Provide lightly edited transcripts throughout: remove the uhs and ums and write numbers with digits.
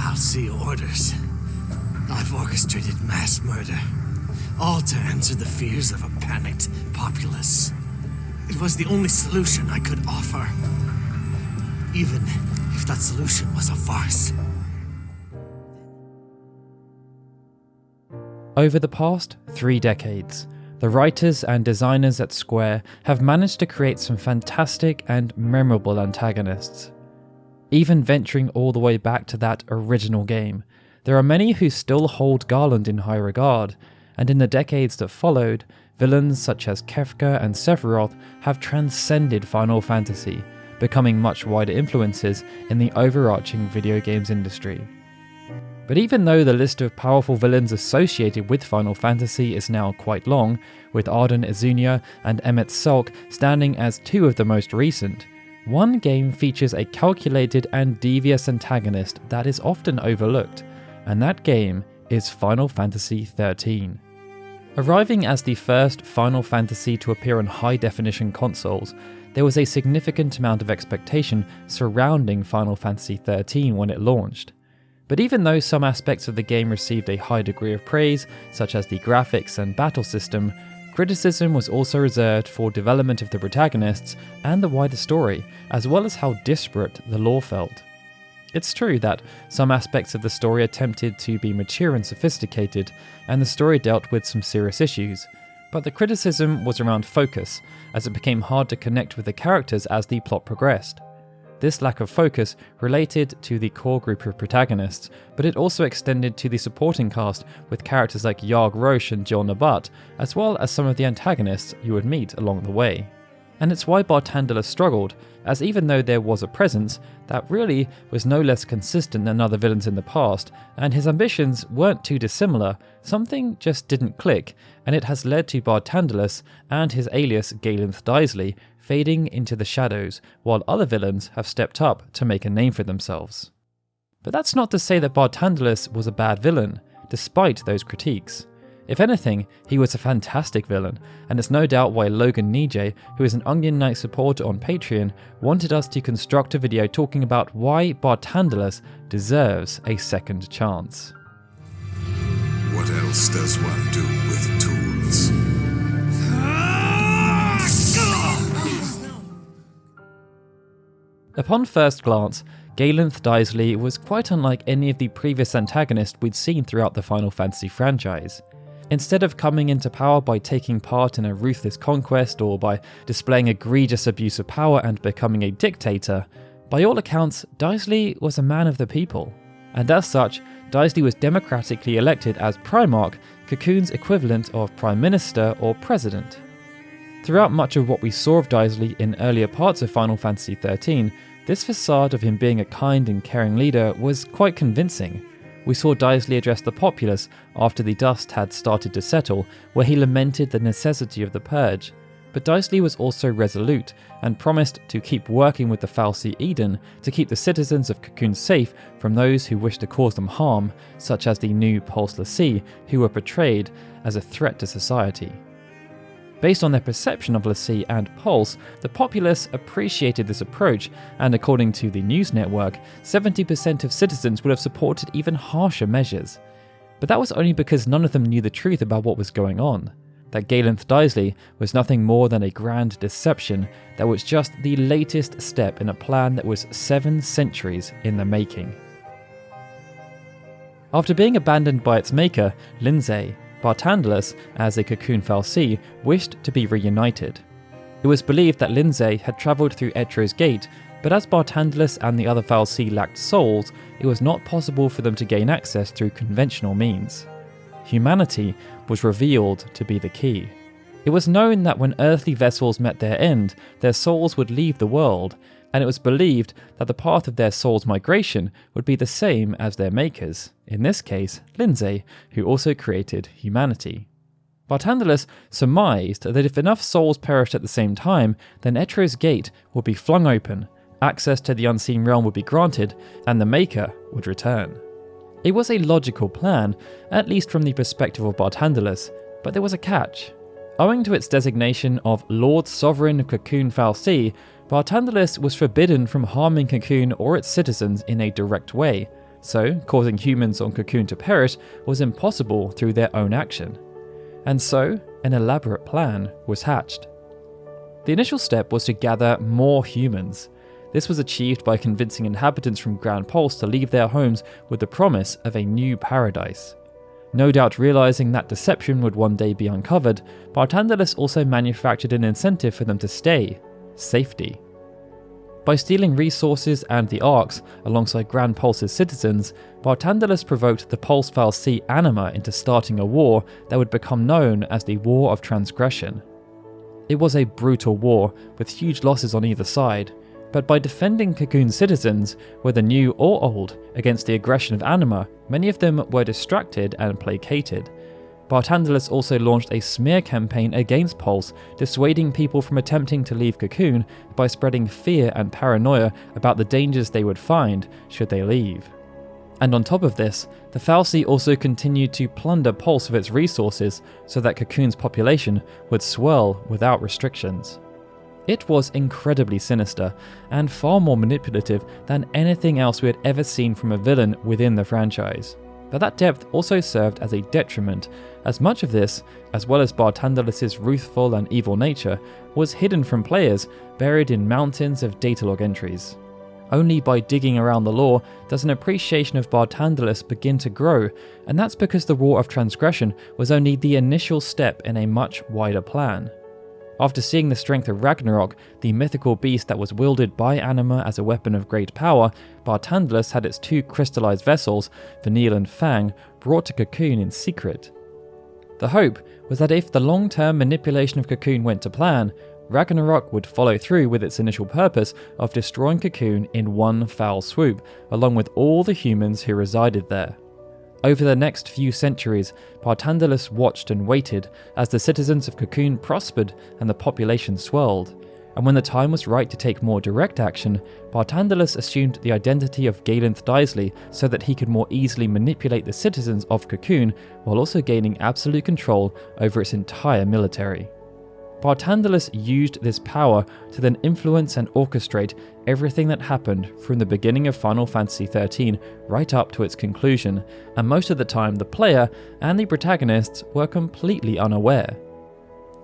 fal'Cie orders. I've orchestrated mass murder, all to answer the fears of a panicked populace. It was the only solution I could offer, even if that solution was a farce. Over the past 3 decades, the writers and designers at Square have managed to create some fantastic and memorable antagonists. Even venturing all the way back to that original game, there are many who still hold Galenth in high regard, and in the decades that followed, villains such as Kefka and Sephiroth have transcended Final Fantasy, becoming much wider influences in the overarching video games industry. But even though the list of powerful villains associated with Final Fantasy is now quite long, with Ardyn Izunia and Emmett Sulk standing as 2 of the most recent, one game features a calculated and devious antagonist that is often overlooked, and that game is Final Fantasy XIII. Arriving as the first Final Fantasy to appear on high-definition consoles, there was a significant amount of expectation surrounding Final Fantasy XIII when it launched. But even though some aspects of the game received a high degree of praise, such as the graphics and battle system, criticism was also reserved for development of the protagonists and the wider story, as well as how disparate the lore felt. It's true that some aspects of the story attempted to be mature and sophisticated, and the story dealt with some serious issues, but the criticism was around focus, as it became hard to connect with the characters as the plot progressed. This lack of focus related to the core group of protagonists, but it also extended to the supporting cast with characters like Yarg Roche and Jill Nabat, as well as some of the antagonists you would meet along the way. And it's why Barthandelus struggled, as even though there was a presence, that really was no less consistent than other villains in the past, and his ambitions weren't too dissimilar, something just didn't click, and it has led to Barthandelus and his alias Galenth Dysley fading into the shadows, while other villains have stepped up to make a name for themselves. But that's not to say that Barthandelus was a bad villain, despite those critiques. If anything, he was a fantastic villain, and it's no doubt why Logan Nijay, who is an Onion Knight supporter on Patreon, wanted us to construct a video talking about why Barthandelus deserves a second chance. What else does one do with tools? Upon first glance, Galenth Dysley was quite unlike any of the previous antagonists we'd seen throughout the Final Fantasy franchise. Instead of coming into power by taking part in a ruthless conquest or by displaying egregious abuse of power and becoming a dictator, by all accounts, Dysley was a man of the people. And as such, Dysley was democratically elected as Primarch, Cocoon's equivalent of Prime Minister or President. Throughout much of what we saw of Dysley in earlier parts of Final Fantasy XIII, this facade of him being a kind and caring leader was quite convincing. We saw Dysley address the populace after the dust had started to settle, where he lamented the necessity of the purge. But Dysley was also resolute, and promised to keep working with the façade Eden to keep the citizens of Cocoon safe from those who wished to cause them harm, such as the new Pulse l'Cie, who were portrayed as a threat to society. Based on their perception of l'Cie and Pulse, the populace appreciated this approach, and according to the news network, 70% of citizens would have supported even harsher measures. But that was only because none of them knew the truth about what was going on. That Galenth Dysley was nothing more than a grand deception that was just the latest step in a plan that was 7 centuries in the making. After being abandoned by its maker, Lindsay, Barthandelus, as a Cocoon façade, wished to be reunited. It was believed that Lindsay had travelled through Etro's Gate, but as Barthandelus and the other façade lacked souls, it was not possible for them to gain access through conventional means. Humanity was revealed to be the key. It was known that when earthly vessels met their end, their souls would leave the world, and it was believed that the path of their soul's migration would be the same as their makers, in this case, Lindsay, who also created humanity. Barthandelus surmised that if enough souls perished at the same time, then Etro's Gate would be flung open, access to the unseen realm would be granted, and the Maker would return. It was a logical plan, at least from the perspective of Barthandelus, but there was a catch. Owing to its designation of Lord Sovereign of Cocoon façade, Barthandelus was forbidden from harming Cocoon or its citizens in a direct way, so causing humans on Cocoon to perish was impossible through their own action. And so, an elaborate plan was hatched. The initial step was to gather more humans. This was achieved by convincing inhabitants from Grand Pulse to leave their homes with the promise of a new paradise. No doubt realizing that deception would one day be uncovered, Barthandelus also manufactured an incentive for them to stay: safety. By stealing resources and the arcs alongside Grand Pulse's citizens, Barthandelus provoked the Pulse façade anima into starting a war that would become known as the War of Transgression. It was a brutal war, with huge losses on either side, but by defending Cocoon's citizens, whether new or old, against the aggression of anima, many of them were distracted and placated. Barthandelus also launched a smear campaign against Pulse, dissuading people from attempting to leave Cocoon by spreading fear and paranoia about the dangers they would find should they leave. And on top of this, the façade also continued to plunder Pulse of its resources so that Cocoon's population would swell without restrictions. It was incredibly sinister, and far more manipulative than anything else we had ever seen from a villain within the franchise. But that depth also served as a detriment, as much of this, as well as Barthandelus' ruthful and evil nature, was hidden from players, buried in mountains of datalog entries. Only by digging around the lore does an appreciation of Barthandelus begin to grow, and that's because the War of Transgression was only the initial step in a much wider plan. After seeing the strength of Ragnarok, the mythical beast that was wielded by anima as a weapon of great power, Barthandelus had its two crystallized vessels, Vanille and Fang, brought to Cocoon in secret. The hope was that if the long-term manipulation of Cocoon went to plan, Ragnarok would follow through with its initial purpose of destroying Cocoon in one foul swoop, along with all the humans who resided there. Over the next few centuries, Barthandelus watched and waited as the citizens of Cocoon prospered and the population swelled, and when the time was right to take more direct action, Barthandelus assumed the identity of Galenth Dysley so that he could more easily manipulate the citizens of Cocoon while also gaining absolute control over its entire military. Barthandelus used this power to then influence and orchestrate everything that happened from the beginning of Final Fantasy XIII right up to its conclusion, and most of the time the player and the protagonists were completely unaware.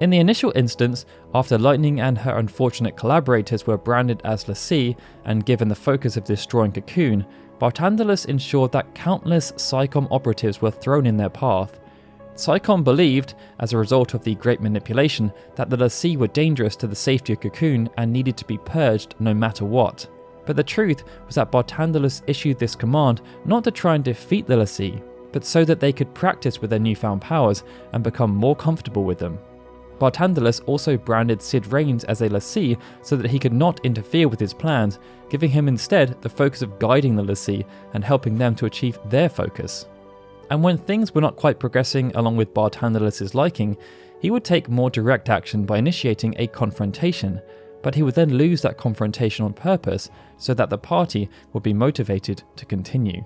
In the initial instance, after Lightning and her unfortunate collaborators were branded as l'Cie and given the focus of destroying Cocoon, Barthandelus ensured that countless PSICOM operatives were thrown in their path. PSICOM believed, as a result of the Great Manipulation, that the l'Cie were dangerous to the safety of Cocoon and needed to be purged no matter what. But the truth was that Barthandelus issued this command not to try and defeat the l'Cie, but so that they could practice with their newfound powers and become more comfortable with them. Barthandelus also branded Cid Raines as a l'Cie so that he could not interfere with his plans, giving him instead the focus of guiding the l'Cie and helping them to achieve their focus. And when things were not quite progressing along with Barthandelus' liking, he would take more direct action by initiating a confrontation, but he would then lose that confrontation on purpose so that the party would be motivated to continue.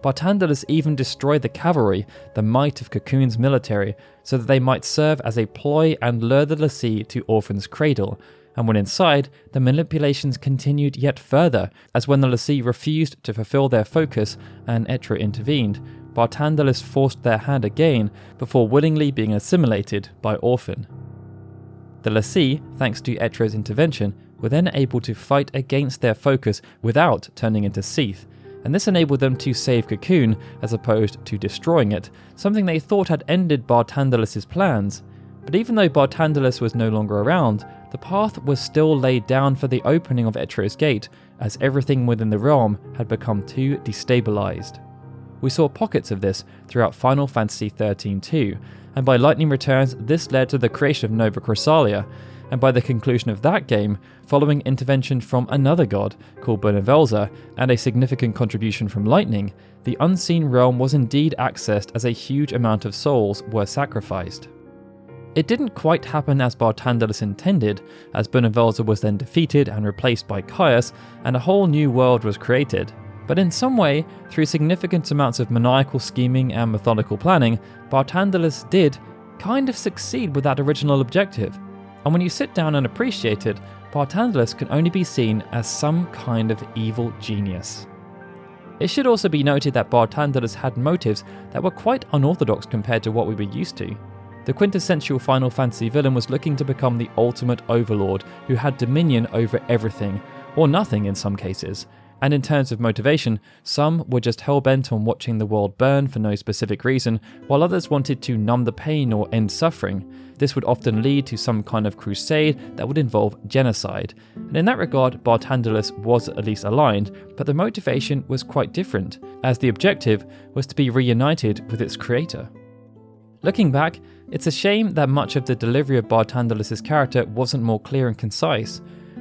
Barthandelus even destroyed the cavalry, the might of Cocoon's military, so that they might serve as a ploy and lure the l'Cie to Orphan's Cradle, and when inside, the manipulations continued yet further, as when the l'Cie refused to fulfill their focus and Etra intervened, Barthandelus forced their hand again before willingly being assimilated by Orphan. The l'Cie, thanks to Etra's intervention, were then able to fight against their focus without turning into Seath, and this enabled them to save Cocoon as opposed to destroying it, something they thought had ended Barthandelus' plans. But even though Barthandelus was no longer around, the path was still laid down for the opening of Etra's Gate, as everything within the realm had become too destabilized. We saw pockets of this throughout Final Fantasy XIII too, and by Lightning Returns this led to the creation of Nova Chrysalia, and by the conclusion of that game, following intervention from another god called Benevelza and a significant contribution from Lightning, the Unseen Realm was indeed accessed as a huge amount of souls were sacrificed. It didn't quite happen as Barthandelus intended, as Benevelza was then defeated and replaced by Caius, and a whole new world was created. But in some way, through significant amounts of maniacal scheming and methodical planning, Barthandelus did kind of succeed with that original objective. And when you sit down and appreciate it, Barthandelus can only be seen as some kind of evil genius. It should also be noted that Barthandelus had motives that were quite unorthodox compared to what we were used to. The quintessential Final Fantasy villain was looking to become the ultimate overlord who had dominion over everything, or nothing in some cases. And in terms of motivation, some were just hell-bent on watching the world burn for no specific reason, while others wanted to numb the pain or end suffering. This would often lead to some kind of crusade that would involve genocide. And in that regard, Barthandelus was at least aligned, but the motivation was quite different, as the objective was to be reunited with its creator. Looking back, it's a shame that much of the delivery of Barthandelus' character wasn't more clear and concise.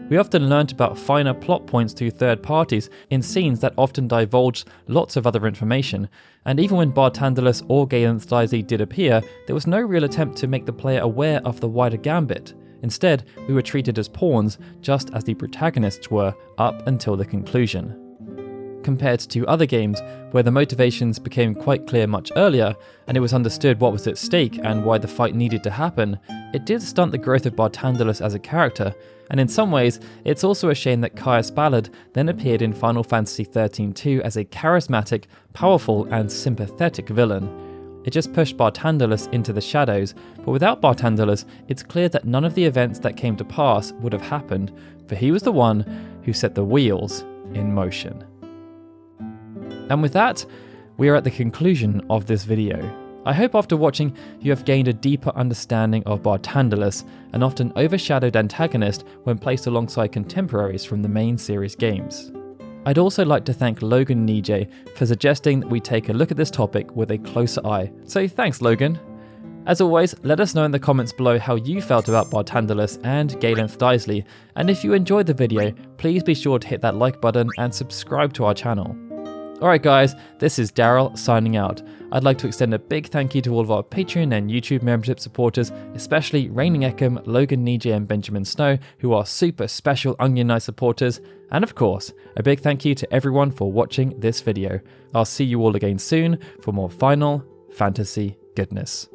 We often learnt about finer plot points to third parties in scenes that often divulged lots of other information, and even when Barthandelus or Galenth Dysley did appear, there was no real attempt to make the player aware of the wider gambit. Instead, we were treated as pawns, just as the protagonists were, up until the conclusion. Compared to other games, where the motivations became quite clear much earlier, and it was understood what was at stake and why the fight needed to happen, it did stunt the growth of Barthandelus as a character, and in some ways, it's also a shame that Caius Ballard then appeared in Final Fantasy XIII too as a charismatic, powerful and sympathetic villain. It just pushed Barthandelus into the shadows, but without Barthandelus, it's clear that none of the events that came to pass would have happened, for he was the one who set the wheels in motion. And with that, we are at the conclusion of this video. I hope after watching you have gained a deeper understanding of Barthandelus, an often overshadowed antagonist when placed alongside contemporaries from the main series games. I'd also like to thank Logan Nijay for suggesting that we take a look at this topic with a closer eye, so thanks Logan! As always, let us know in the comments below how you felt about Barthandelus and Galenth Dysley, and if you enjoyed the video, please be sure to hit that like button and subscribe to our channel. Alright guys, this is Daryl signing out. I'd like to extend a big thank you to all of our Patreon and YouTube membership supporters, especially Raining Eckham, Logan Nijay and Benjamin Snow, who are super special Onion Knight supporters, and of course, a big thank you to everyone for watching this video. I'll see you all again soon for more Final Fantasy goodness.